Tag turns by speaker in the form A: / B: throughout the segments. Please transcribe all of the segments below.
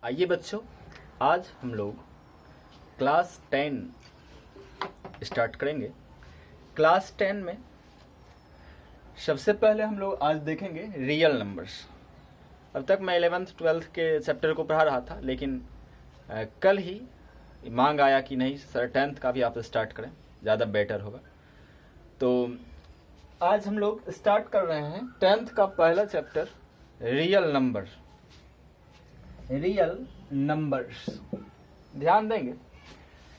A: आइए बच्चों, आज हम लोग क्लास 10 स्टार्ट करेंगे। क्लास 10 में सबसे पहले हम लोग आज देखेंगे रियल नंबर्स। अब तक मैं 11th 12th के चैप्टर को पढ़ा रहा था, लेकिन कल ही मांग आया कि नहीं सर 10th का भी आप स्टार्ट करें, ज़्यादा बेटर होगा। तो आज हम लोग स्टार्ट कर रहे हैं 10th का पहला chapter, real number. Real numbers ध्यान देंगे।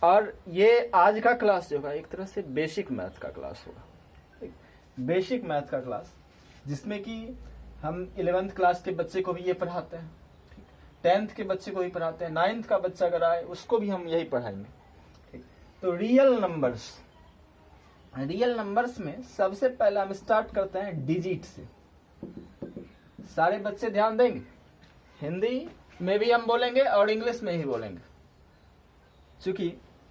A: और ये आज का क्लास जो होगा एक तरह से बेसिक मैथ का क्लास होगा, बेसिक मैथ का क्लास, जिसमें कि हम 11th क्लास के बच्चे को भी ये पढ़ाते हैं, 10th के बच्चे को भी पढ़ाते हैं, 9th का बच्चा अगर आए उसको भी हम यही पढ़ाएंगे। ठीक, तो रियल नंबर्स, रियल नंबर्स में सबसे पहले हम स्टार्ट करते हैं डिजिट से। सारे बच्चे ध्यान देंगे, हिंदी में भी हम बोलेंगे और इंग्लिश में ही बोलेंगे, क्योंकि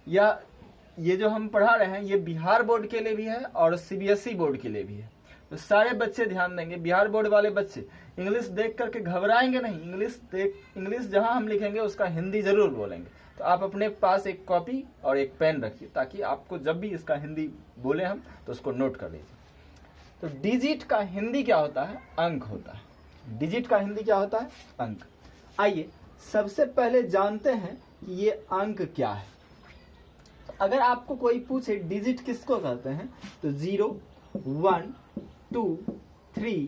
A: ये जो हम पढ़ा रहे हैं ये बिहार बोर्ड के लिए भी है और सीबीएसई बोर्ड के लिए भी है। तो सारे बच्चे ध्यान देंगे। बिहार बोर्ड वाले बच्चे इंग्लिश देख करके घबराएंगे नहीं, इंग्लिश जहां हम लिखेंगे उसका हिंदी जरूर बोलेंगे। तो आप अपने पास एक कॉपी और एक पेन रखिए, ताकि आपको जब भी इसका हिंदी बोले हम तो उसको नोट कर लीजिए। तो डिजिट का हिंदी क्या होता है? अंक होता है। डिजिट का हिंदी क्या होता है? अंक। आइए सबसे पहले जानते हैं कि ये अंक क्या है। अगर आपको कोई पूछे डिजिट किसको कहते हैं, तो 0, 1, 2, 3,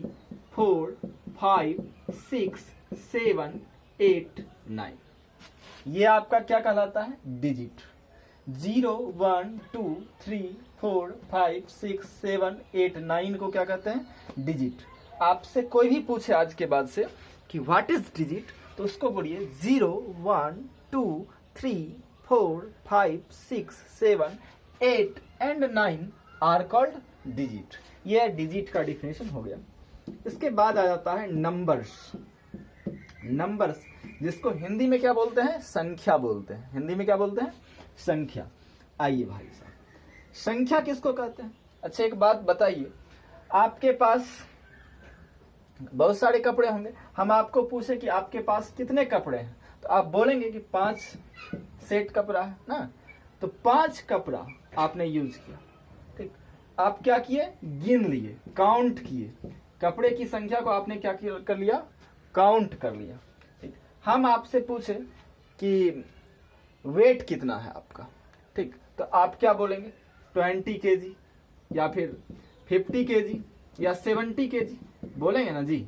A: 4, 5, 6, 7, 8, 9, ये आपका क्या कहलाता है? डिजिट। 0, 1, 2, 3, 4, 5, 6, 7, 8, 9 को क्या कहते हैं? डिजिट। आपसे कोई भी पूछे आज के बाद से कि व्हाट इज डिजिट, तो उसको बोलिए 0, 1, 2, 3, 4, 5, 6, 7, 8 एंड 9 आर कॉल्ड डिजिट। ये डिजिट का डिफिनेशन हो गया। इसके बाद आ जाता है नंबर्स। नंबर्स जिसको हिंदी में क्या बोलते हैं? संख्या बोलते हैं। हिंदी में क्या बोलते हैं? संख्या। आइए भाई साहब, संख्या किसको कहते हैं? अच्छा एक बात बताइए, आपके पास बहुत सारे कपड़े होंगे, हम आपको पूछे कि आपके पास कितने कपड़े हैं, तो आप बोलेंगे कि 5 सेट कपड़ा है ना। तो 5 कपड़ा आपने यूज किया। ठीक, आप क्या किए? गिन लिए, काउंट किए। कपड़े की संख्या को आपने क्या कर लिया? काउंट कर लिया। ठीक, हम आपसे पूछे कि वेट कितना है आपका, ठीक, तो आप क्या बोलेंगे? 20 kg या फिर 50 kg या 70 kg बोलेंगे ना जी।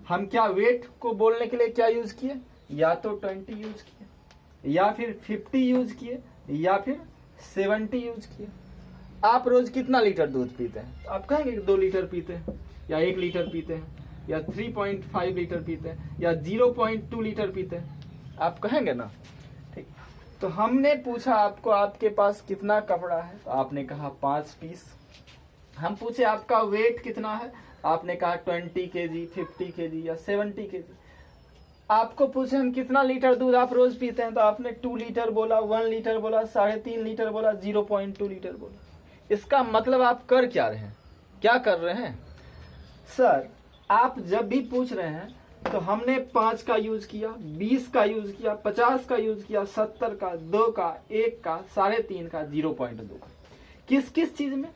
A: हम क्या वेट को बोलने के लिए क्या यूज किए? या तो 20 यूज किए, या फिर 50 यूज किए, या फिर 70 यूज किए। आप रोज कितना लीटर दूध पीते हैं? तो आप कहेंगे कि 2 लीटर पीते हैं, या 1 लीटर पीते हैं, या 3.5 लीटर पीते हैं, या 0.2 लीटर पीते हैं, आप कहेंगे ना। ठीक, तो हमने पूछा आपको आपके पास कितना कपड़ा है, तो आपने कहा 5 पीस। हम पूछे आपका वेट कितना है, आपने कहा 20 kg, 50 kg या 70 kg। आपको पूछे हम कितना लीटर दूध आप रोज पीते हैं, तो आपने 2 लीटर बोला, 1 लीटर बोला, 3.5 लीटर बोला, 0.2 लीटर बोला। इसका मतलब आप कर क्या रहे हैं? क्या कर रहे हैं सर? आप जब भी पूछ रहे हैं तो हमने 5 का यूज किया, 20 का यूज किया, 50 का यूज किया, 70 का, 2 का, 1 का, 3.5 का, 0.2 का। किस किस चीज में?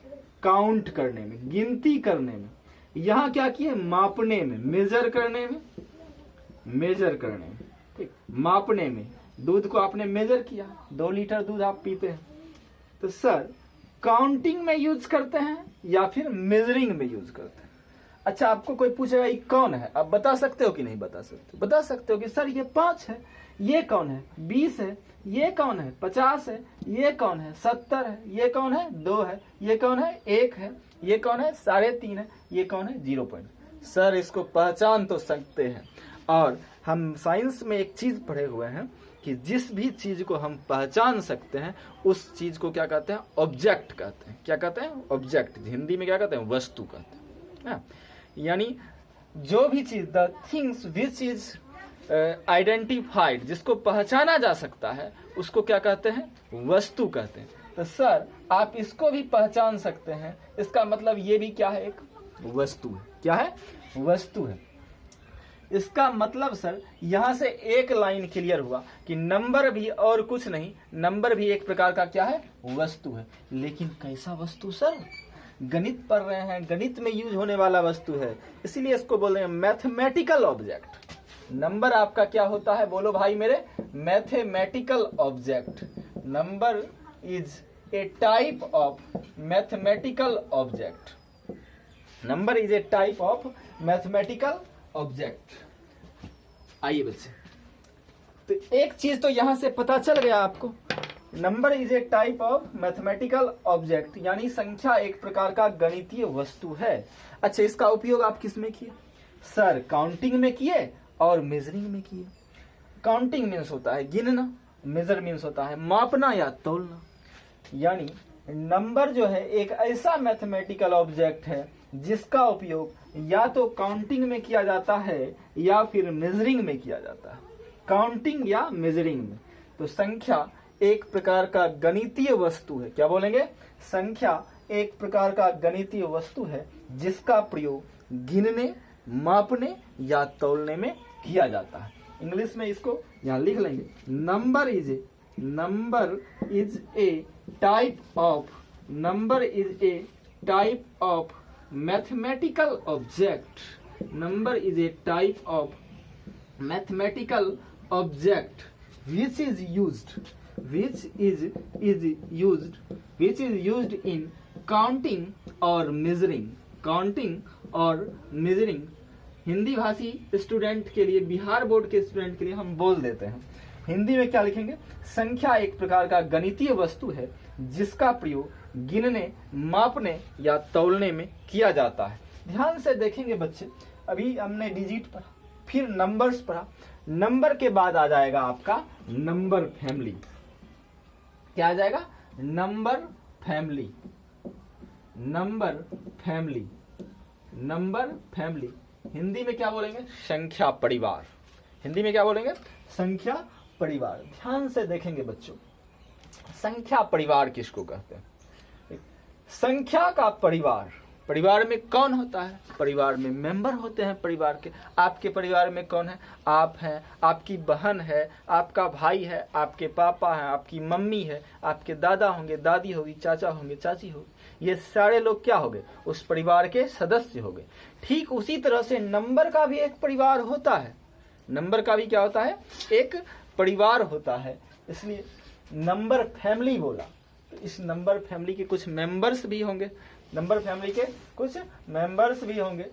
A: काउंट करने में, गिनती करने में। यहां क्या किए? मापने में, मेजर करने में, मेजर करने में। ठीक, मापने में। दूध को आपने मेजर किया, 2 लीटर दूध आप पीते हैं। तो सर काउंटिंग में यूज करते हैं या फिर मेजरिंग में यूज करते हैं? अच्छा आपको कोई पूछेगा ये कौन है, आप बता सकते हो कि नहीं बता सकते? बता सकते हो कि सर ये 5 है, ये कौन है? 20 है, ये कौन है? 50 है, ये कौन है? 70 है, ये कौन है? 2 है, ये कौन है? 1 है, ये कौन है? 3.5 है, ये कौन है? 0. सर इसको पहचान तो सकते हैं। और हम साइंस में एक चीज पढ़े हुए हैं कि जिस भी चीज को हम पहचान सकते हैं उस चीज को क्या कहते हैं? ऑब्जेक्ट कहते हैं। क्या कहते हैं? ऑब्जेक्ट। हिंदी में क्या कहते हैं? वस्तु कहते हैं। यानी जो भी चीज, the things which is identified, जिसको पहचाना जा सकता है उसको क्या कहते हैं? वस्तु कहते हैं। तो सर आप इसको भी पहचान सकते हैं, इसका मतलब ये भी क्या है? एक वस्तु है। क्या है? वस्तु है। इसका मतलब सर यहां से एक लाइन क्लियर हुआ कि नंबर भी और कुछ नहीं, नंबर भी एक प्रकार का क्या है, वस्तु है। लेकिन कैसा वस्तु सर, गणित पढ़ रहे हैं, गणित में यूज होने वाला वस्तु है, इसीलिए इसको बोल रहे हैं मैथमेटिकल ऑब्जेक्ट। नंबर आपका क्या होता है, बोलो भाई मेरे, mathematical object. Number is a type of mathematical object. Number is a type of mathematical object. आइए बच्चे, तो एक चीज तो यहां से पता चल गया आपको, number is a type of mathematical object, यानी संख्या एक प्रकार का गणितीय वस्तु है। अच्छा, इसका उपयोग आप किस में किए सर, काउंटिंग में किए और मेजरिंग में किए। काउंटिंग मीन्स होता है गिनना, मेजर मीन्स होता है मापना या तोलना। यानी नंबर जो है एक ऐसा मैथमेटिकल ऑब्जेक्ट है जिसका उपयोग या तो काउंटिंग में किया जाता है या फिर मेजरिंग में किया जाता है, काउंटिंग या मेजरिंग में। तो संख्या एक प्रकार का गणितीय वस्तु है, क्या बोलेंगे, संख्या एक प्रकार का गणितीय वस्तु है जिसका प्रयोग गिनने, मापने या तौलने में किया जाता है। इंग्लिश में इसको यहां लिख लेंगे, number is a type of mathematical object. Number is a type of mathematical object which is used in counting और measuring। हिंदी भाषी स्टूडेंट के लिए, बिहार बोर्ड के स्टूडेंट के लिए हम बोल देते हैं, हिंदी में क्या लिखेंगे, संख्या एक प्रकार का गणितीय वस्तु है जिसका प्रयोग गिनने, मापने या तौलने में किया जाता है। ध्यान से देखेंगे बच्चे, अभी हमने डिजिट पढ़ा, फिर नंबर्स पढ़ा, नंबर के बाद आ जाएगा आपका नंबर फैमिली। क्या आ जाएगा, नंबर फैमिली। हिंदी में क्या बोलेंगे, संख्या परिवार। हिंदी में क्या बोलेंगे, संख्या परिवार। ध्यान से देखेंगे बच्चों, संख्या परिवार किसको कहते हैं, संख्या का परिवार। परिवार में कौन होता है, परिवार में मेंबर होते हैं परिवार के। आपके परिवार में कौन है, आप हैं, आपकी बहन है, आपका भाई है, आपके पापा हैं, आपकी मम्मी है, आपके दादा होंगे, दादी होगी, चाचा होंगे, चाची होगी। ये सारे लोग क्या हो गए, उस परिवार के सदस्य हो गए। ठीक उसी तरह से नंबर का भी एक परिवार होता है, नंबर का भी क्या होता है, एक परिवार होता है, इसलिए नंबर फैमिली बोला। तो इस नंबर फैमिली के कुछ मेंबर्स भी होंगे, नंबर फैमिली के कुछ मेंबर्स भी होंगे।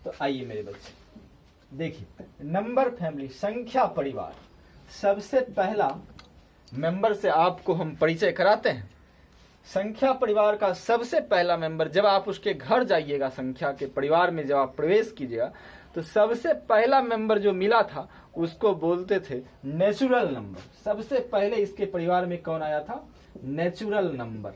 A: तो आइए मेरे बच्चे देखिए, नंबर फैमिली, संख्या परिवार। सबसे पहला मेंबर से आपको हम परिचय कराते हैं। संख्या परिवार का सबसे पहला मेंबर, जब आप उसके घर जाइएगा, संख्या के परिवार में जब आप प्रवेश कीजिएगा, तो सबसे पहला मेंबर जो मिला था उसको बोलते थे नेचुरल नंबर। सबसे पहले इसके परिवार में कौन आया था, नेचुरल नंबर।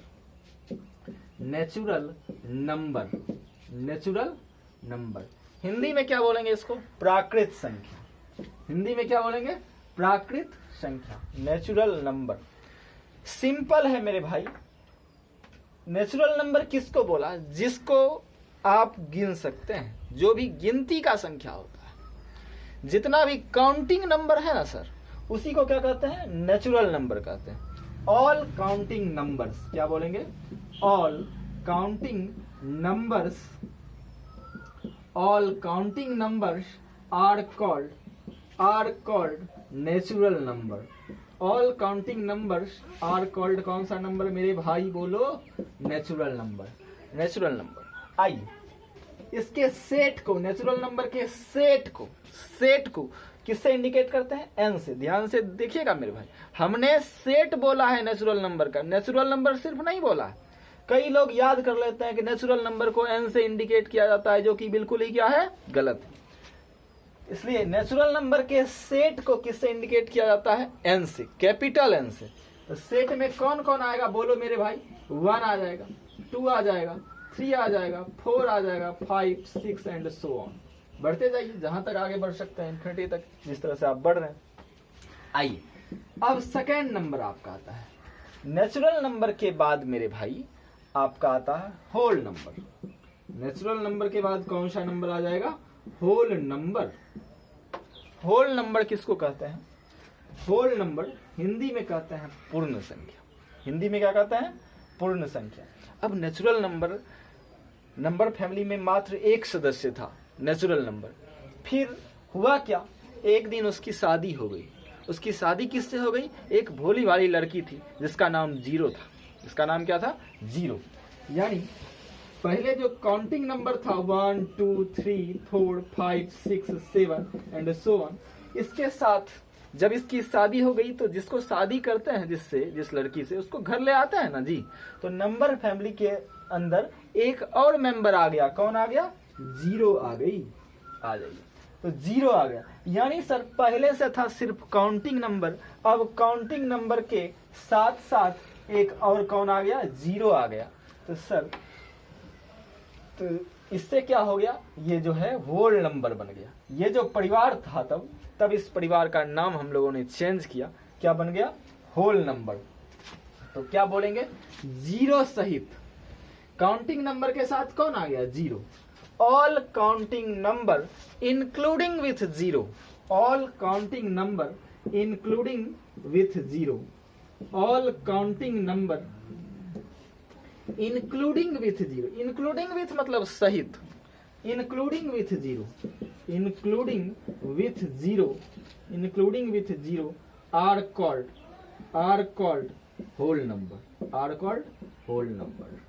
A: हिंदी में क्या बोलेंगे इसको, प्राकृत संख्या। हिंदी में क्या बोलेंगे, प्राकृत संख्या, नेचुरल नंबर। सिंपल है मेरे भाई, नेचुरल नंबर किसको बोला, जिसको आप गिन सकते हैं, जो भी गिनती का संख्या होता है। जितना भी काउंटिंग नंबर है ना सर, उसी को क्या कहते हैं, नेचुरल नंबर कहते हैं। ऑल काउंटिंग नंबर्स, क्या बोलेंगे, all counting numbers are called natural number. All counting numbers are called, कौन सा नंबर मेरे भाई बोलो, नेचुरल नंबर। आइए इसके सेट को, नेचुरल नंबर के सेट को किससे इंडिकेट करते हैं, एन से। ध्यान से देखिएगा मेरे भाई, हमने सेट बोला है नेचुरल नंबर का, नेचुरल नंबर सिर्फ नहीं बोला है। कई लोग याद कर लेते हैं कि नेचुरल नंबर को एन से इंडिकेट किया जाता है, जो कि बिल्कुल ही क्या है, गलत है। इसलिए नेचुरल नंबर के सेट को किससे इंडिकेट किया जाता है, एन से, कैपिटल एन से। तो सेट में कौन कौन आएगा बोलो मेरे भाई, 1 आ जाएगा, 2 आ जाएगा, 3 आ जाएगा, 4 आ जाएगा, 5, 6 एंड सो ऑन। बढ़ते जाइए, जहां तक आगे बढ़ सकते हैं, इन्फिनिटी तक, जिस तरह से आप बढ़ रहे हैं। आइए अब सेकेंड नंबर आपका आता है। नेचुरल नंबर के बाद मेरे भाई आपका आता है होल नंबर। नेचुरल नंबर के बाद कौन सा नंबर आ जाएगा, होल नंबर। होल नंबर किसको कहते हैं? होल नंबर हिंदी में कहते हैं पूर्ण संख्या। हिंदी में क्या कहते हैं? पूर्ण संख्या। अब नेचुरल नंबर फैमिली में मात्र एक सदस्य था, नेचुरल नंबर। फिर हुआ क्या, एक दिन उसकी शादी हो गई। उसकी शादी किससे हो गई? एक भोली भाली लड़की थी जिसका नाम जीरो था। इसका नाम क्या था? जीरो। यानी पहले जो काउंटिंग नंबर था 1 2 3 4 5 6 7 एंड सो ऑन, इसके साथ जब इसकी शादी हो गई तो जिसको शादी करते हैं जिस लड़की से, उसको घर ले आते हैं ना जी। तो नंबर फैमिली के अंदर एक और मेंबर आ गया। कौन आ गया? जीरो आ गई। आ जाइए, तो जीरो आ गया। यानी सर पहले से था सिर्फ काउंटिंग नंबर, अब काउंटिंग नंबर के साथ साथ एक और कौन आ गया? जीरो आ गया। तो सर तो इससे क्या हो गया? ये जो है होल नंबर बन गया। ये जो परिवार था तब इस परिवार का नाम हम लोगों ने चेंज किया। क्या बन गया? Whole number. तो क्या बोलेंगे? जीरो सहित काउंटिंग नंबर के साथ कौन आ गया? Zero. All counting number including with zero. All counting number including with zero. All counting number including with zero. Including with मतलब सहित। Including with zero. Including with zero. Including with zero are called whole number. Are called whole number.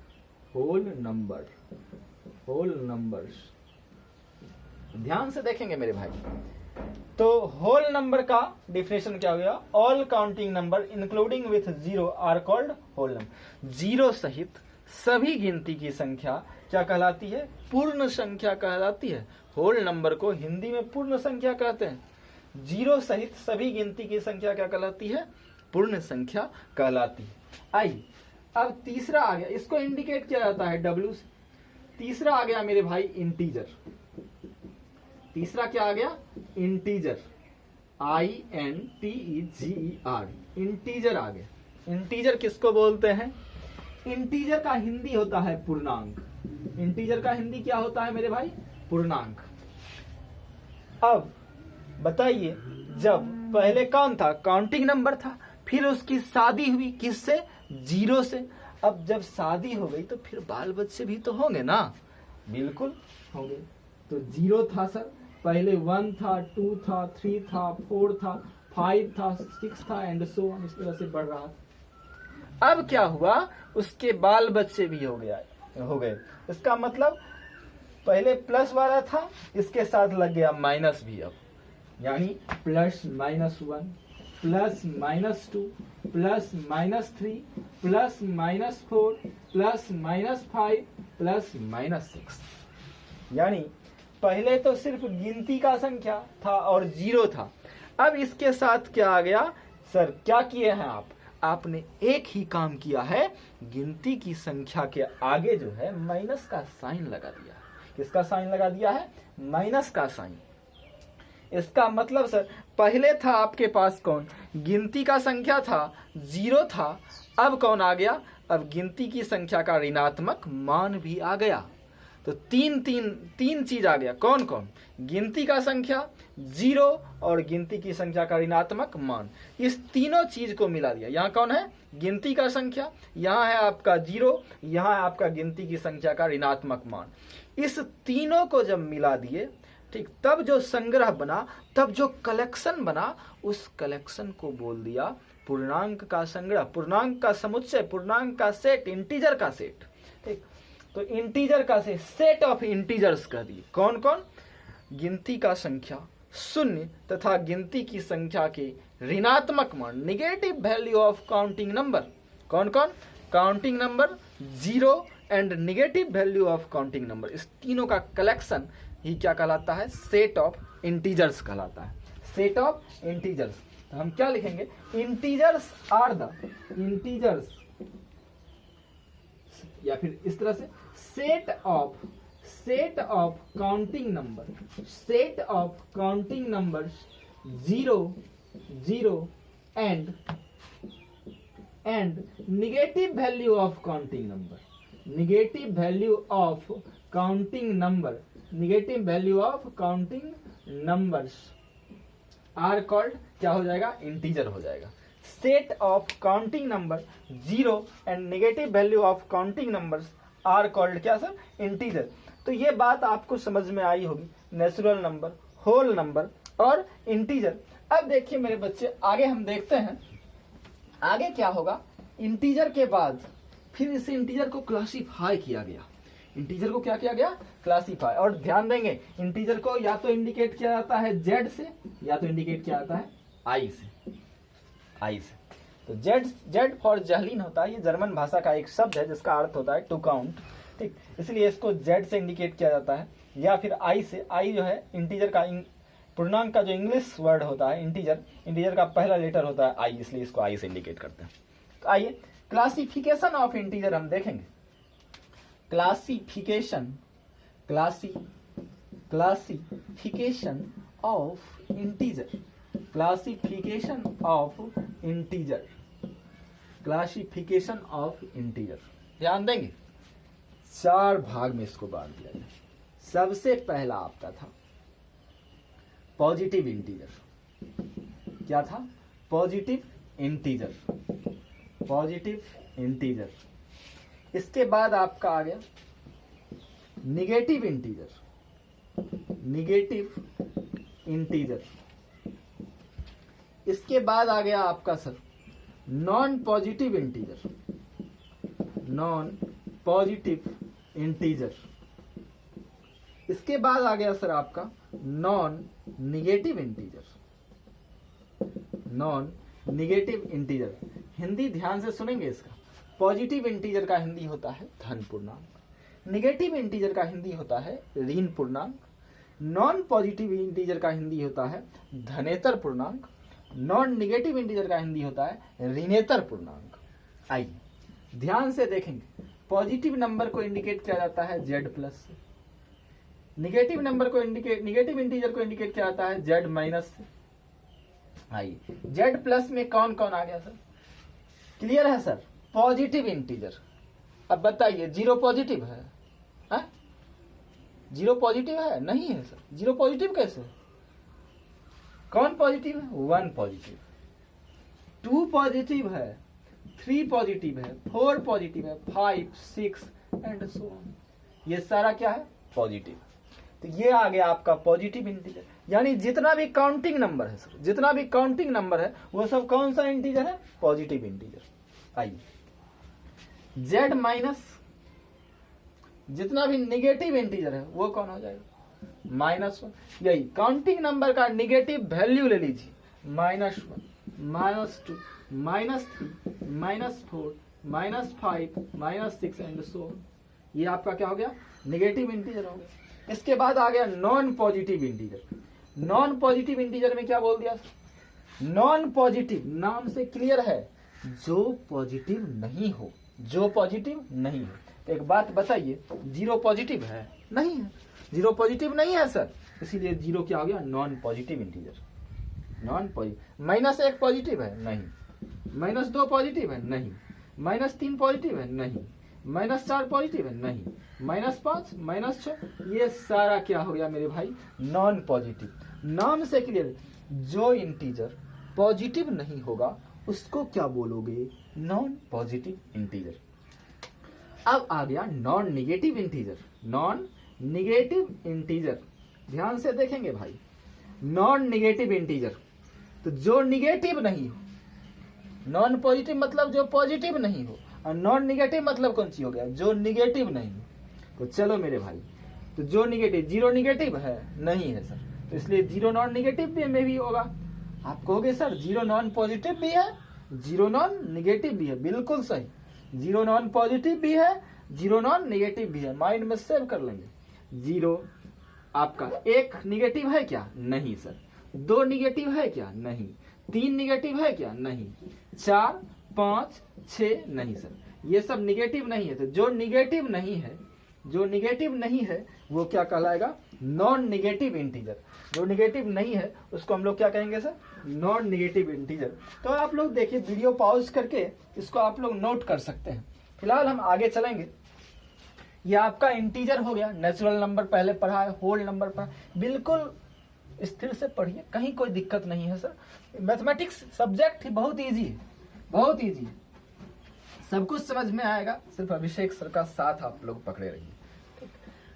A: Whole number. Whole numbers. ध्यान से देखेंगे मेरे भाई, तो whole number का definition क्या हो गया? All counting number including with zero are called whole number. Zero सहित सभी गिनती की संख्या क्या कहलाती है? पूर्ण संख्या कहलाती है। होल नंबर को हिंदी में पूर्ण संख्या कहते हैं। जीरो सहित सभी गिनती की संख्या क्या कहलाती है? पूर्ण संख्या कहलाती है। आइए अब तीसरा आ गया, इसको इंडिकेट किया जाता है डब्ल्यू से। तीसरा आ गया मेरे भाई इंटीजर। तीसरा क्या आ गया? इंटीजर। INTEGER। इंटीजर आ गया। इंटीजर किसको बोलते हैं? इंटीजर का हिंदी होता है पूर्णांक। इंटीजर का हिंदी क्या होता है मेरे भाई? पूर्णांक। अब बताइए, जब पहले कौन था? काउंटिंग नंबर था। फिर उसकी शादी हुई किससे? जीरो से। अब जब शादी हो गई तो फिर बाल बच्चे भी तो होंगे ना? बिल्कुल होंगे। तो जीरो था सर, पहले 1 था, 2 था, 3 था, 4 था, 5 था, 6 था एंड सो ऑन, इस तरह से बढ़ रहा था। अब क्या हुआ? उसके बाल बच्चे भी हो गए। इसका मतलब पहले प्लस वाला था, इसके साथ लग गया माइनस भी। अब यानी plus -1 plus -2 plus -3 plus -4 plus -5 plus -6। यानी पहले तो सिर्फ गिनती का संख्या था और जीरो था। अब इसके साथ क्या आ गया? सर क्या किए हैं आपने एक ही काम किया है, गिनती की संख्या के आगे जो है माइनस का साइन लगा दिया है। किसका साइन लगा दिया है? माइनस का साइन। इसका मतलब सर पहले था आपके पास कौन? गिनती का संख्या था, जीरो था। अब कौन आ गया? अब गिनती की संख्या का ऋणात्मक मान भी आ गया। तो तीन चीज आ गया। कौन कौन? गिनती का संख्या, जीरो और गिनती की संख्या का ऋणात्मक मान। इस तीनों चीज को मिला दिया। यहाँ कौन है? गिनती का संख्या, यहाँ है आपका जीरो, यहाँ है आपका गिनती की संख्या का ऋणात्मक मान। इस तीनों को जब मिला दिए, ठीक, तब जो संग्रह बना, तब जो कलेक्शन बना, उस कलेक्शन को बोल दिया पूर्णांक का संग्रह, पूर्णांक का समुच्चय, पूर्णांक का सेट, इंटीजर का सेट। ठीक, तो इंटीजर का सेट ऑफ इंटीजर्स कह दिए। कौन कौन? गिनती का संख्या, शून्य तथा गिनती की संख्या के ऋणात्मक मान, negative value of counting number. कौन कौन? Counting number, zero and negative value of counting number. इस तीनों का कलेक्शन ही क्या कहलाता है? सेट ऑफ इंटीजर्स कहलाता है। Set of integers. तो हम क्या लिखेंगे? इंटीजर्स आर द इंटीजर्स, या फिर इस तरह से set of counting number, set of counting numbers 0 0 and negative value of counting number, negative value of counting number, negative value of counting numbers are called क्या हो जाएगा, इंटीजर हो जाएगा। Set of counting number 0 and negative value of counting numbers are called क्या sir, integer. तो ये बात आपको समझ में आई होगी, नेचुरल नंबर, होल नंबर और इंटीजर। अब देखिए मेरे बच्चे, आगे हम देखते हैं आगे क्या होगा। इंटीजर के बाद फिर इस इंटीजर को क्लासिफाई किया गया। इंटीजर को क्या किया गया, क्लासिफाई। और ध्यान देंगे इंटीजर को या तो इंडिकेट किया जाता है जेड से या तो इंडिकेट किया जाता है आई से, आई से। तो जेड फॉर जहलीन होता है, ये जर्मन भाषा का एक शब्द है जिसका अर्थ होता है टू काउंट, ठीक। इसलिए इसको जेड से इंडिकेट किया जाता है या फिर आई से। आई जो है इंटीजर का, पूर्णांक का जो इंग्लिश वर्ड होता है इंटीजर का पहला लेटर होता है आई, इसलिए इसको आई से इंडिकेट करते हैं। तो आइए क्लासिफिकेशन ऑफ इंटीजर हम देखेंगे। Classification of integer, classification of integer. ध्यान देंगे 4 भाग में इसको बांट दिया जाए। सबसे पहला आपका था पॉजिटिव इंटीजर। क्या था, पॉजिटिव इंटीजर। इसके बाद आपका आ गया निगेटिव इंटीजर। इसके बाद आ गया आपका सर नॉन पॉजिटिव इंटीजर। इसके बाद आ गया सर आपका नॉन निगेटिव इंटीजर। हिंदी ध्यान से सुनेंगे इसका। पॉजिटिव इंटीजर का हिंदी होता है धन पूर्णांक, निगेटिव इंटीजर का हिंदी होता है ऋण पूर्णांक, नॉन पॉजिटिव इंटीजर का हिंदी होता है धनेतर पूर्णांक, नॉन निगेटिव इंटीजर का हिंदी होता है ऋणेतर पूर्णांक। आइए ध्यान से देखेंगे, पॉजिटिव नंबर को इंडिकेट किया जाता है जेड प्लस से, निगेटिव इंटीजर को इंडिकेट किया जाता है जेड माइनस से। आइए जेड प्लस में कौन कौन आ गया सर, क्लियर है सर, पॉजिटिव इंटीजर। अब बताइए 0 पॉजिटिव है, हा? 0 पॉजिटिव है, नहीं है सर। 0 पॉजिटिव कैसे, कौन पॉजिटिव है, 1 पॉजिटिव, 2 पॉजिटिव है, 3 पॉजिटिव है, 4 पॉजिटिव है, 5, 6 एंड सो ऑन। ये सारा क्या है, पॉजिटिव। तो ये आ गया आपका पॉजिटिव इंटीजर। यानी जितना भी काउंटिंग नंबर है सर, जितना भी काउंटिंग नंबर है वो सब कौन सा इंटीजर है, पॉजिटिव इंटीजर। आइए जेड माइनस, जितना भी निगेटिव इंटीजर है वो कौन हो जाएगा, -1। यही काउंटिंग नंबर का निगेटिव वैल्यू ले लीजिए, -1, -2, -3, -4, -5, -6 एंड सो ऑन। ये आपका क्या हो गया, निगेटिव इंटीजर हो गया। इसके बाद आ गया non positive integer. Non positive integer में क्या बोल दिया, नॉन पॉजिटिव, नाम से क्लियर है, जो पॉजिटिव नहीं हो, जो पॉजिटिव नहीं है। तो एक बात बताइए, 0 पॉजिटिव है, नहीं है, 0 पॉजिटिव नहीं है सर, इसीलिए 0 क्या हो गया, non positive integer. Non positive, -1 positive है, नहीं, -2 पॉजिटिव है, नहीं, -3 पॉजिटिव है, नहीं, -4 पॉजिटिव है, नहीं, -5, -6, ये सारा क्या हो गया मेरे भाई, नॉन पॉजिटिव। नाम से क्लियर, जो इंटीजर पॉजिटिव नहीं होगा उसको क्या बोलोगे, नॉन पॉजिटिव इंटीजर। अब आ गया non negative integer. Non negative integer ध्यान से देखेंगे भाई, नॉन निगेटिव इंटीजर, तो जो निगेटिव नहीं हो, नॉन पॉजिटिव मतलब जो पॉजिटिव नहीं हो, और नॉन निगेटिव मतलब कौन सी हो गया, जो निगेटिव नहीं हो। तो चलो मेरे भाई, तो जो निगेटिव, 0 निगेटिव है, नहीं है सर, तो इसलिए 0 नॉन निगेटिव में भी होगा। आप कहोगे सर 0 नॉन पॉजिटिव भी है, 0 नॉन निगेटिव भी है, बिल्कुल सही, 0 नॉन पॉजिटिव भी है, 0 नॉन निगेटिव भी है। माइंड में सेव कर लेंगे। 0 आपका 1 निगेटिव है क्या, नहीं सर, 2 निगेटिव है क्या, नहीं, 3 निगेटिव है क्या, नहीं, 4, 5, 6 नहीं सर, ये सब निगेटिव नहीं है। तो जो निगेटिव नहीं है, जो निगेटिव नहीं है वो क्या कहलाएगा, नॉन निगेटिव इंटीजर। जो निगेटिव नहीं है उसको हम लोग क्या कहेंगे सर, नॉन निगेटिव इंटीजर। तो आप लोग देखिए, वीडियो पॉज करके इसको आप लोग नोट कर सकते हैं। फिलहाल हम आगे चलेंगे। ये आपका इंटीजर हो गया, नेचुरल नंबर पहले पढ़ा है, होल नंबर पढ़ा, बिल्कुल स्थिर से पढ़िए, कहीं कोई दिक्कत नहीं है सर। मैथमेटिक्स सब्जेक्ट ही बहुत इजी है, बहुत इजी है, सब कुछ समझ में आएगा। सिर्फ अभिषेक सर का साथ आप लोग पकड़े रहिए,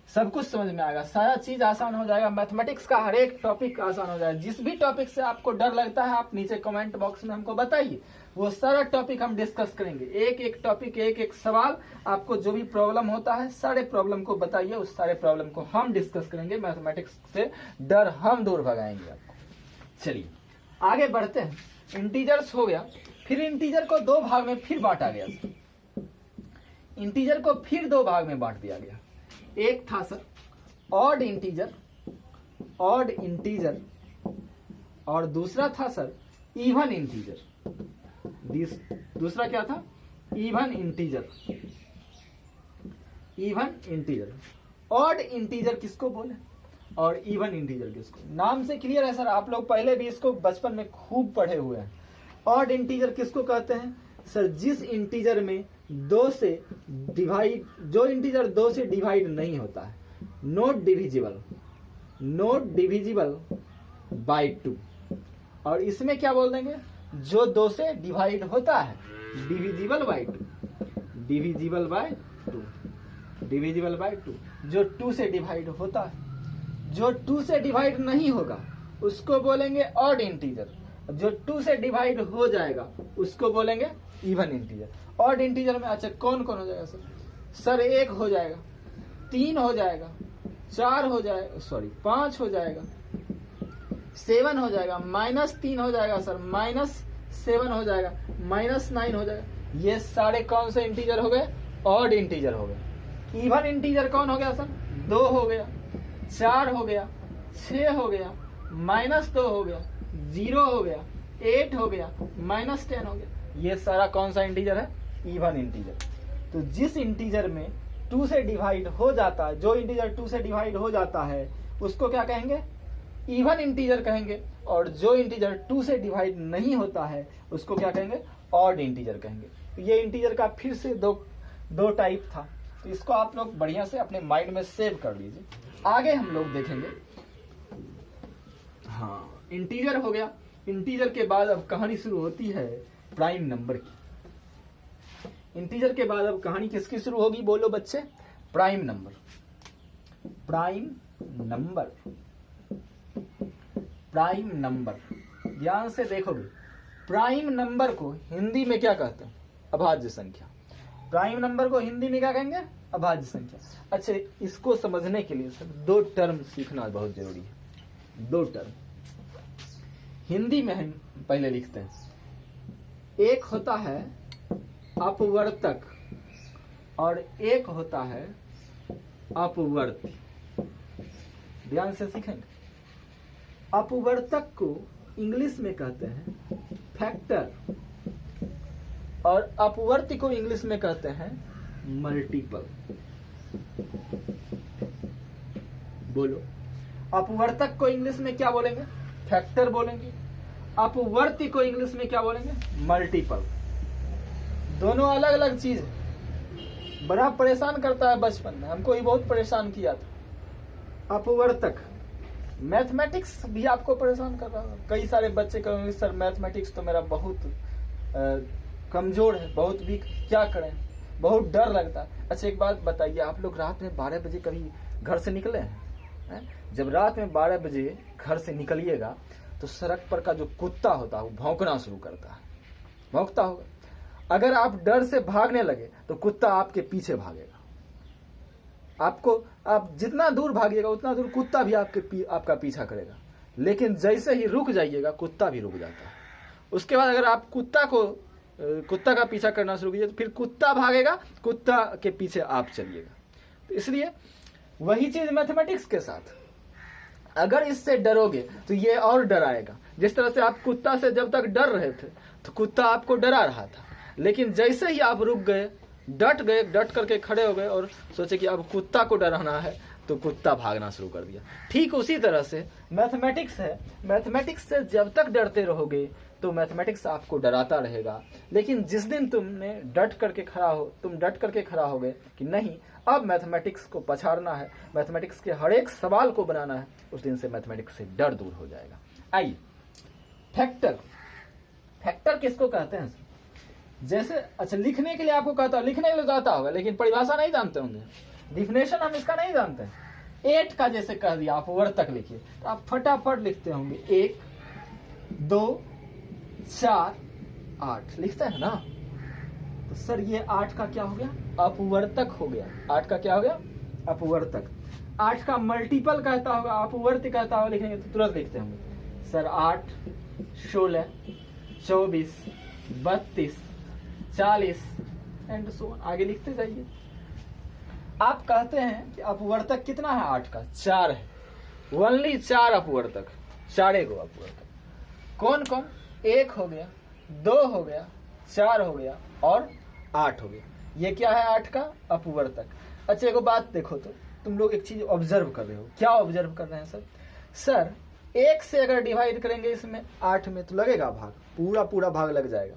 A: सब कुछ समझ में आएगा, सारा चीज आसान हो जाएगा। मैथमेटिक्स का हर एक टॉपिक आसान हो जाएगा। जिस भी टॉपिक से आपको डर लगता है आप नीचे कमेंट बॉक्स में हमको बताइए, वो सारा टॉपिक हम डिस्कस करेंगे। एक एक टॉपिक, एक एक सवाल, आपको जो भी प्रॉब्लम होता है सारे प्रॉब्लम को बताइए, उस सारे प्रॉब्लम को हम डिस्कस करेंगे। मैथमेटिक्स से डर हम दूर भगाएंगे आपको। चलिए आगे बढ़ते हैं। इंटीजर्स हो गया, फिर इंटीजर को दो भाग में फिर बांटा गया। इंटीजर को फिर दो भाग में बांट दिया गया। एक था sir odd integer, odd integer, और दूसरा था सर इवन इंटीजर। दूसरा क्या था? Even integer. Even integer, odd integer किसको बोले और इवन इंटीजर किसको? नाम से क्लियर है सर, आप लोग पहले भी इसको बचपन में खूब पढ़े हुए हैं। ऑड इंटीजर किसको कहते हैं सर? जिस इंटीजर में दो से डिवाइड, जो इंटीजर दो से डिवाइड नहीं होता है, not divisible, not divisible by 2। और इसमें क्या बोल देंगे? जो दो से डिवाइड होता है, divisible by 2, divisible by 2, divisible by 2। जो 2 से डिवाइड होता है, जो 2 से डिवाइड नहीं होगा उसको बोलेंगे ऑड इंटीजर। जो 2 से डिवाइड हो जाएगा उसको बोलेंगे इवन इंटीजर। ऑड इंटीजर में अच्छा कौन कौन हो जाएगा सर? सर 1 हो जाएगा, 3 हो जाएगा, 4 हो जाएगा, सॉरी 5 हो जाएगा, 7 हो जाएगा, -3 हो जाएगा सर, -7 हो जाएगा, -9 हो जाएगा। ये सारे कौन से इंटीजर हो गए? ऑड इंटीजर हो गए। इवन इंटीजर कौन हो गया सर? 2 हो गया, 4 हो गया, 6 हो गया, -2 हो गया, 0 हो गया, 8 हो गया, -10 हो गया। ये सारा कौन सा इंटीजर है? Even integer. तो जिस इंटीजर में 2 से डिवाइड हो जाता है, जो इंटीजर 2 से डिवाइड हो जाता है उसको क्या कहेंगे? इवन इंटीजर कहेंगे। और जो इंटीजर 2 से डिवाइड नहीं होता है उसको क्या कहेंगे? ऑड इंटीजर कहेंगे। तो ये इंटीजर का फिर से दो टाइप था, तो इसको आप लोग बढ़िया से अपने माइंड में सेव कर लीजिए। आगे हम लोग देखेंगे। हाँ, इंटीजर हो गया। इंटीजर के बाद अब कहानी शुरू होती है प्राइम नंबर की। इंटीजर के बाद अब कहानी किसकी शुरू होगी? बोलो बच्चे। Prime number. Prime number, prime number, ध्यान से देखोगे। प्राइम नंबर को हिंदी में क्या कहते हैं? अभाज्य संख्या। प्राइम नंबर को हिंदी में क्या कहेंगे? अभाज्य संख्या। अच्छा, इसको समझने के लिए सर 2 टर्म सीखना बहुत जरूरी है। 2 टर्म हिंदी में हम पहले लिखते हैं। एक होता है अपवर्तक और एक होता है अपवर्ती। ध्यान से सीखेंगे। अपवर्तक को इंग्लिश में कहते हैं फैक्टर और अपवर्ती को इंग्लिश में कहते हैं मल्टीपल। बोलो, अपवर्तक को इंग्लिश में क्या बोलेंगे? फैक्टर बोलेंगे। अपवर्ती को इंग्लिश में क्या बोलेंगे? मल्टीपल। दोनों अलग अलग चीज है। बड़ा परेशान करता है बचपन में, हमको ही बहुत परेशान किया था अपवर्तक। मैथमेटिक्स भी आपको परेशान कर रहा है। कई सारे बच्चे कहेंगे सर मैथमेटिक्स तो मेरा बहुत कमजोर है, बहुत वीक, क्या करें, बहुत डर लगता है। अच्छा एक बात बताइए, आप लोग रात में 12 बजे कभी घर से निकले हैं? जब रात में 12 बजे घर से निकलिएगा तो सड़क पर का जो कुत्ता होता है वो भौंकना शुरू करता है, भौंकता होगा। अगर आप डर से भागने लगे तो कुत्ता आपके पीछे भागेगा। आप जितना दूर भागिएगा उतना दूर कुत्ता भी आपका पीछा करेगा। लेकिन जैसे ही रुक जाइएगा कुत्ता भी रुक जाता है। उसके बाद अगर आप कुत्ता का पीछा करना शुरू कीजिए तो फिर कुत्ता भागेगा, कुत्ता के पीछे आप चलिएगा। तो इसलिए वही चीज मैथमेटिक्स के साथ, अगर इससे डरोगे तो ये और डराएगा। जिस तरह से आप कुत्ता से जब तक डर रहे थे तो कुत्ता आपको डरा रहा था, लेकिन जैसे ही आप रुक गए, डट करके खड़े हो गए और सोचे कि अब कुत्ता को डराना है, तो कुत्ता भागना शुरू कर दिया। ठीक उसी तरह से मैथमेटिक्स है। मैथमेटिक्स से जब तक डरते रहोगे तो मैथमेटिक्स आपको डराता रहेगा। लेकिन जिस दिन तुम डट करके खड़ा हो गए कि नहीं, अब मैथमेटिक्स को पछाड़ना है, मैथमेटिक्स के हर एक सवाल को बनाना है, उस दिन से मैथमेटिक्स से डर दूर हो जाएगा। आइए, फैक्टर किसको कहते हैं? जैसे अच्छा, लिखने के लिए आपको कहता, लिखने के लिए आता होगा लेकिन परिभाषा नहीं जानते होंगे, डिफिनेशन हम इसका नहीं जानते हैं। 8 का जैसे कह दिया आप वर्तक लिखिए, तो आप फटाफट लिखते होंगे 1 2 4 8 लिखते हैं ना। तो सर ये 8 का क्या हो गया? अपवर्तक हो गया। 8 का क्या हो गया? अपवर्तक। 8 का मल्टीपल कहता होगा, अपवर्त कहता होगा, लिखेंगे तो तुरंत लिखते होंगे सर 8 16 24 32 40 एंड सो ऑन, आगे लिखते जाइए। आप कहते हैं कि अपवर्तक कितना है? 8 का 4 है, ओनली 4 अपवर्तक, 4 गो अपवर्तक। कौन कौन? 1 हो गया, 2 हो गया, 4 हो गया और 8 हो गया। ये क्या है? 8 का अपवर्तक। अच्छा एगो बात देखो, तो तुम लोग एक चीज ऑब्जर्व कर रहे हो। क्या ऑब्जर्व कर रहे हैं सर? सर 1 से अगर डिवाइड करेंगे इसमें 8 में तो लगेगा भाग, पूरा भाग लग जाएगा।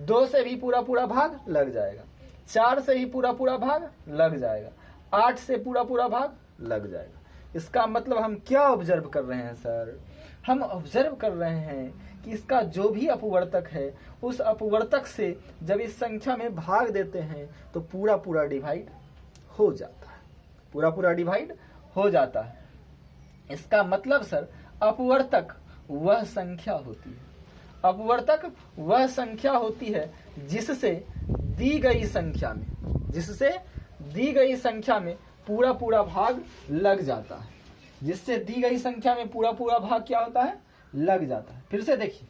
A: 2 से भी पूरा भाग लग जाएगा, 4 से ही पूरा भाग लग जाएगा, 8 से पूरा भाग लग जाएगा। इसका मतलब हम क्या ऑब्जर्व कर रहे हैं सर? हम ऑब्जर्व कर रहे हैं कि इसका जो भी अपवर्तक है, उस अपवर्तक से जब इस संख्या में भाग देते हैं तो पूरा डिवाइड हो जाता है, पूरा डिवाइड हो जाता है। इसका मतलब सर अपवर्तक वह संख्या होती है, अपवर्तक वह संख्या होती है जिससे दी गई संख्या में पूरा भाग लग जाता है, जिससे दी गई संख्या में पूरा भाग क्या होता है? लग जाता है। फिर से देखिए,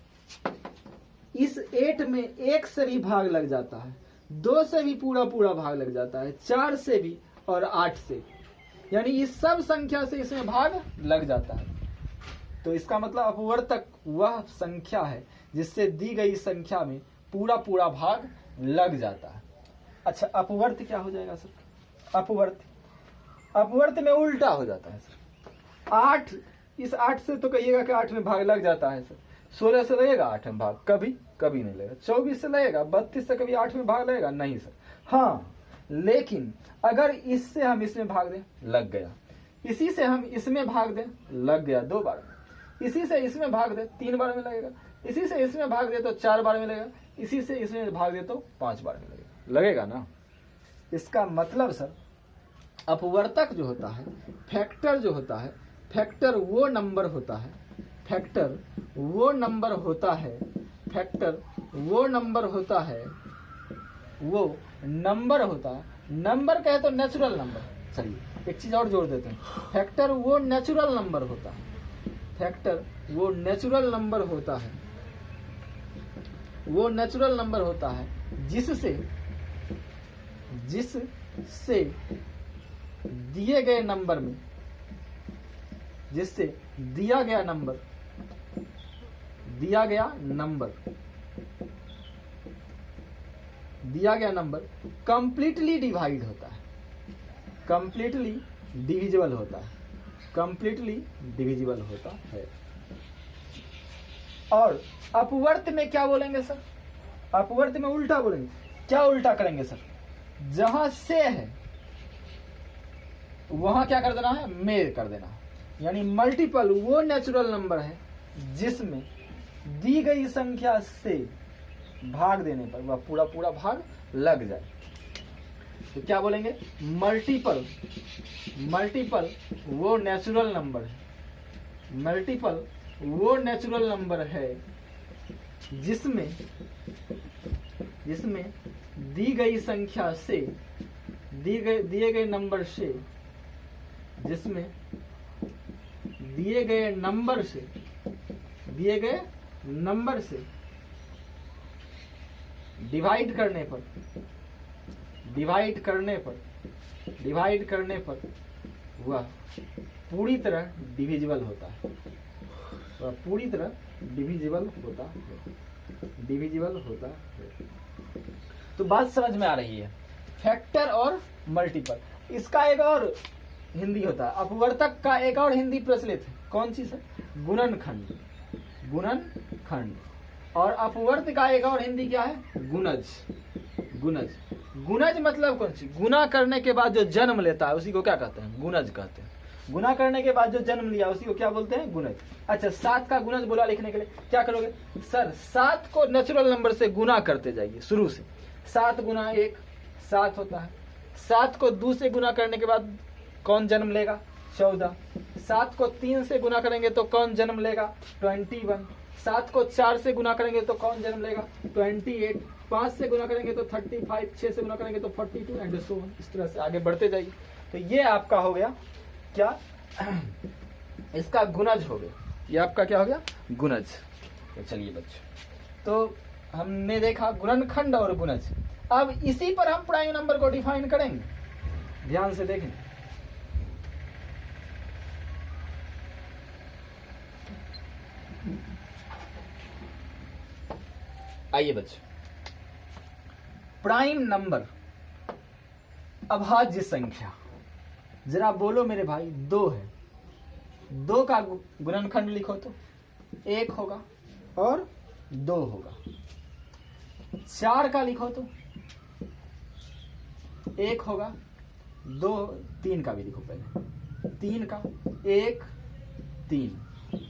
A: इस 8 में 1 से भी भाग लग जाता है, 2 से भी पूरा भाग लग जाता है, 4 से भी और 8 से, यानी इस सब संख्या से इसमें भाग लग जाता है। तो इसका मतलब अपवर्तक वह संख्या है जिससे दी गई संख्या में पूरा भाग लग जाता है। अच्छा अपवर्त क्या हो जाएगा सर? अपवर्त में उल्टा हो जाता है सर। 8, इस 8 से तो कहिएगा कि 8 में भाग लग जाता है सर। 16 से लगेगा 8 में भाग? कभी नहीं लगेगा। 24 से लगेगा, 32 से कभी 8 में भाग लगेगा? नहीं सर। हाँ, लेकिन अगर इससे हम इसमें भाग दें, लग गया। इसी से हम इसमें भाग दें, लग गया 2 बार में। इसी से इसमें भाग दे 3 बार में लगेगा। इसी से इसमें भाग दे तो 4 बार में लगेगा। इसी से इसमें भाग दे तो 5 बार में लगेगा ना। इसका मतलब सर अपवर्तक जो होता है, फैक्टर जो होता है, फैक्टर वो नंबर होता है, फैक्टर वो नंबर होता है, फैक्टर वो नंबर होता है, वो नंबर होता है। नंबर कहे तो नेचुरल नंबर। चलिए एक चीज और जोड़ देते हैं, फैक्टर वो नेचुरल नंबर होता है, फैक्टर वो नेचुरल नंबर होता है, वो नेचुरल नंबर होता है जिससे दिए गए नंबर में, जिससे दिया गया नंबर कंप्लीटली डिवाइड होता है, कंप्लीटली डिविजिबल होता है, कंप्लीटली डिविजिबल होता है। और अपवर्त में क्या बोलेंगे सर? अपवर्त में उल्टा बोलेंगे। क्या उल्टा करेंगे सर? जहां से है वहां क्या कर देना है? में कर देना है। यानी मल्टीपल वो नेचुरल नंबर है जिसमें दी गई संख्या से भाग देने पर वह पूरा भाग लग जाए। तो क्या बोलेंगे? मल्टीपल वो नेचुरल नंबर है, मल्टीपल वो नेचुरल नंबर है जिसमें दी गई संख्या से, दिए गए नंबर से, जिसमें दिए गए नंबर से डिवाइड करने पर वह पूरी तरह डिविजिबल होता है, वह पूरी तरह डिविजिबल होता है। तो बात समझ में आ रही है? फैक्टर और मल्टीपल। इसका एक और हिंदी होता है, अपवर्तक का एक और हिंदी प्रचलित है। कौन सी सर? गुणनखंड। और अपवर्त का एक और हिंदी क्या है? गुणज। गुणज, गुणज मतलब कौन सी? गुना करने के बाद जो जन्म लेता है उसी को क्या कहते हैं? गुणज कहते हैं। गुना करने के बाद जो जन्म लिया उसी को क्या बोलते हैं? गुणज। अच्छा, 7 का गुणज बोला लिखने के लिए, क्या करोगे सर? 7 को नेचुरल नंबर से गुना करते जाइए शुरू से। 7 गुना 1 7 होता है। 7 को 2 से गुना करने के बाद कौन जन्म लेगा? 14। 7 को 3 से गुना करेंगे तो कौन जन्म लेगा? 21। 7 को 4 से गुना करेंगे तो कौन जन्म लेगा? 28। 5 से गुना करेंगे तो 35। 6 से गुना करेंगे तो 42 एंड सो ऑन। इस तरह से आगे बढ़ते जाइए। तो ये आपका हो गया क्या? इसका गुणज हो गया। ये आपका क्या हो गया? गुणज। तो चलिए बच्चों, तो हमने देखा गुणनखंड और गुणज। अब इसी पर हम प्राइम नंबर को डिफाइन करेंगे। ध्यान से देखें। आइए बच्चों, प्राइम नंबर अभाज्य संख्या, जरा बोलो मेरे भाई। 2 है, 2 का गुणनखंड लिखो तो 1 होगा और 2 होगा। 4 का लिखो तो 1 होगा, 2 3 का भी लिखो पहले। 3 का 1 3।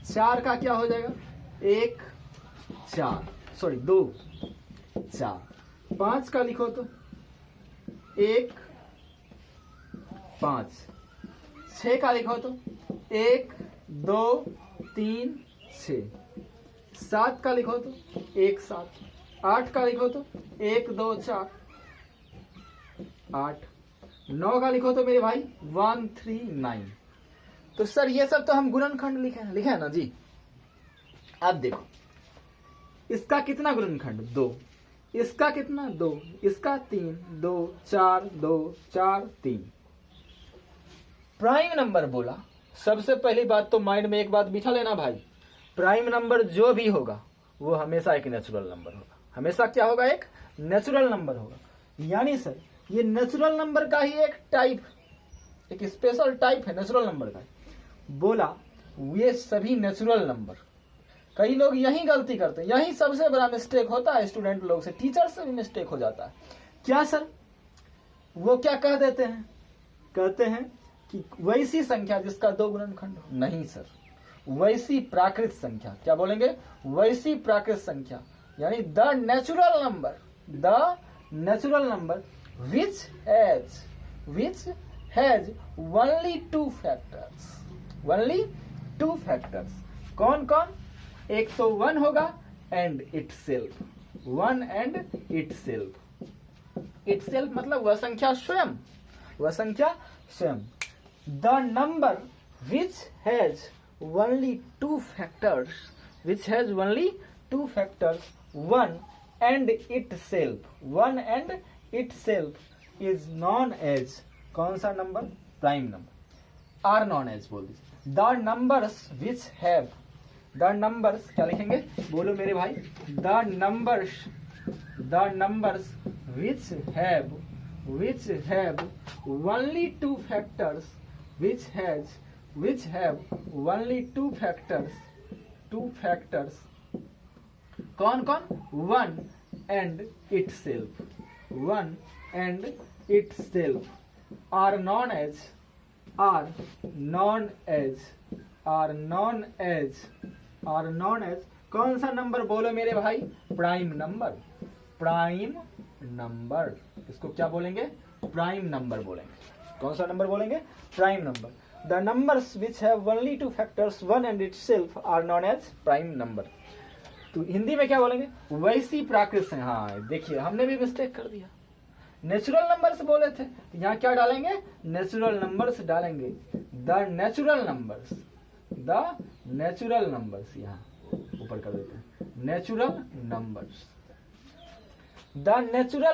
A: 4 का क्या हो जाएगा? 1 4, सॉरी 2 4। 5 का लिखो तो 1 5। 6 का लिखो तो 1 2 3 6। 7 का लिखो तो 1 7। 8 का लिखो तो 1 2 4 8। 9 का लिखो तो मेरे भाई 1 3 9। तो सर ये सब तो हम गुणनखंड लिखे हैं ना जी। अब देखो, इसका कितना गुणनखंड? 2। इसका कितना? 2। इसका 3 2 4 2 4 3। प्राइम नंबर बोला, सबसे पहली बात तो माइंड में एक बात बिठा लेना भाई, प्राइम नंबर जो भी होगा वो हमेशा एक नेचुरल नंबर होगा। हमेशा क्या होगा? एक नेचुरल नंबर होगा। यानी सर ये नेचुरल नंबर का ही एक टाइप, एक स्पेशल टाइप है नेचुरल नंबर का। बोला ये सभी नेचुरल नंबर। कई लोग यही गलती करते हैं, यही सबसे बड़ा मिस्टेक होता है स्टूडेंट लोग से, टीचर से भी मिस्टेक हो जाता है। क्या सर? वो क्या कह देते हैं? कहते हैं कि वैसी संख्या जिसका 2 गुणनखंड हो। नहीं सर, वैसी प्राकृत संख्या। क्या बोलेंगे? वैसी प्राकृत संख्या, यानी the natural number which has only 2 factors। only 2 factors। कौन कौन? एक तो 1 होगा एंड itself। 1 and itself मतलब वह संख्या स्वयं, वह संख्या स्वयं। The number which has only 2 factors, 1 and itself is known as, कौन सा नंबर? Prime number. Are known as बोल दीजिए। The numbers which have, the numbers क्या लिखेंगे? बोलो मेरे भाई। The numbers which have only 2 factors, which have only 2 factors। कौन कौन? 1 and itself are known as कौन सा नंबर? बोलो मेरे भाई। Prime number. इसको क्या बोलेंगे? प्राइम नंबर बोलेंगे। कौन सा नंबर बोलेंगे? Prime number. The numbers which have only 2 factors, 1 and itself are known as prime number. तो हिंदी में क्या बोलेंगे? वैसी प्राकृत संख्या। हाँ देखिए, हमने भी मिस्टेक कर दिया। नेचुरल नंबर्स बोले थे, यहाँ क्या डालेंगे? नेचुरल नंबर्स डालेंगे। द नेचुरल नंबर्स यहाँ ऊपर कर देते हैं। Natural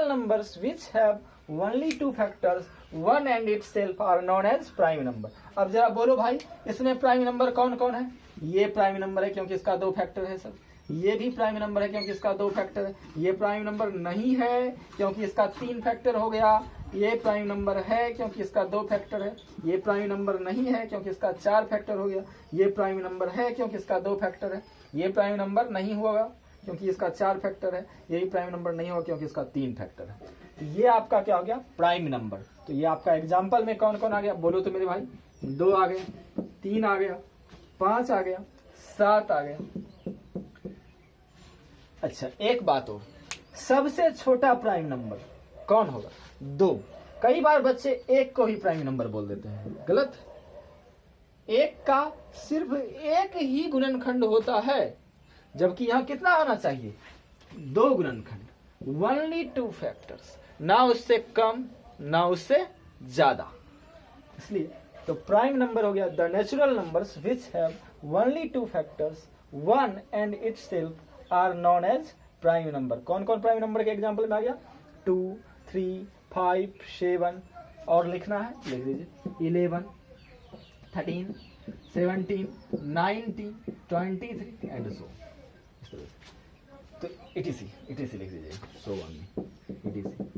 A: numbers which have only 2 factors, 1 and itself are known as prime number. अब जरा बोलो भाई, इसमें प्राइम नंबर कौन कौन है? ये प्राइम नंबर है क्योंकि इसका 2 फैक्टर है सर। ये भी प्राइम नंबर है क्योंकि इसका 2 फैक्टर है। ये प्राइम नंबर नहीं है क्योंकि इसका 3 फैक्टर हो गया। ये प्राइम नंबर है क्योंकि इसका 2 फैक्टर है। ये प्राइम नंबर नहीं है क्योंकि इसका 4 फैक्टर हो गया। ये प्राइम नंबर है क्योंकि इसका 2 फैक्टर है। ये प्राइम नंबर नहीं होगा क्योंकि इसका 4 फैक्टर है, यही प्राइम नंबर नहीं होगा क्योंकि इसका 3 फैक्टर है। तो ये आपका क्या हो गया, प्राइम नंबर। तो ये आपका एग्जाम्पल में कौन कौन आ गया, बोलो तो मेरे भाई। 2 आ गया, 3 आ गया, 5 आ गया, 7 आ गया। अच्छा एक बात और, सबसे छोटा प्राइम नंबर कौन होगा, 2। कई बार बच्चे 1 को ही प्राइम नंबर बोल देते हैं, गलत। 1 का सिर्फ 1 ही गुणनखंड होता है, जबकि यहां कितना होना चाहिए, 2 गुणनखंड, ओनली 2 फैक्टर्स, ना उससे कम ना उससे ज्यादा। इसलिए तो प्राइम नंबर हो गया the natural numbers which have only 2 factors, 1 and itself are known as prime number. कौन कौन प्राइम नंबर के एग्जाम्पल में आ गया, 2, 3, 5, 7, और लिखना है लिख दीजिए 11, 13, 17, 19, 23 एंड सो। तो इटीसी लिख दीजिए, सो वन इटीसी।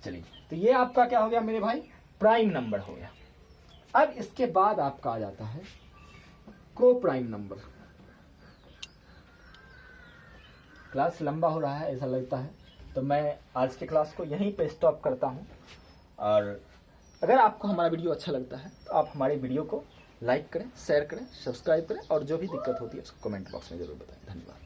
A: चलिए तो ये आपका क्या हो गया मेरे भाई, प्राइम नंबर हो गया। अब इसके बाद आपका आ जाता है को प्राइम नंबर। क्लास लंबा हो रहा है ऐसा लगता है, तो मैं आज के क्लास को यहीं पे स्टॉप करता हूं। और अगर आपको हमारा वीडियो अच्छा लगता है तो आप हमारे वीडियो को लाइक करें, शेयर करें, सब्सक्राइब करें, और जो भी दिक्कत होती है उसको कमेंट बॉक्स में जरूर बताएं। धन्यवाद।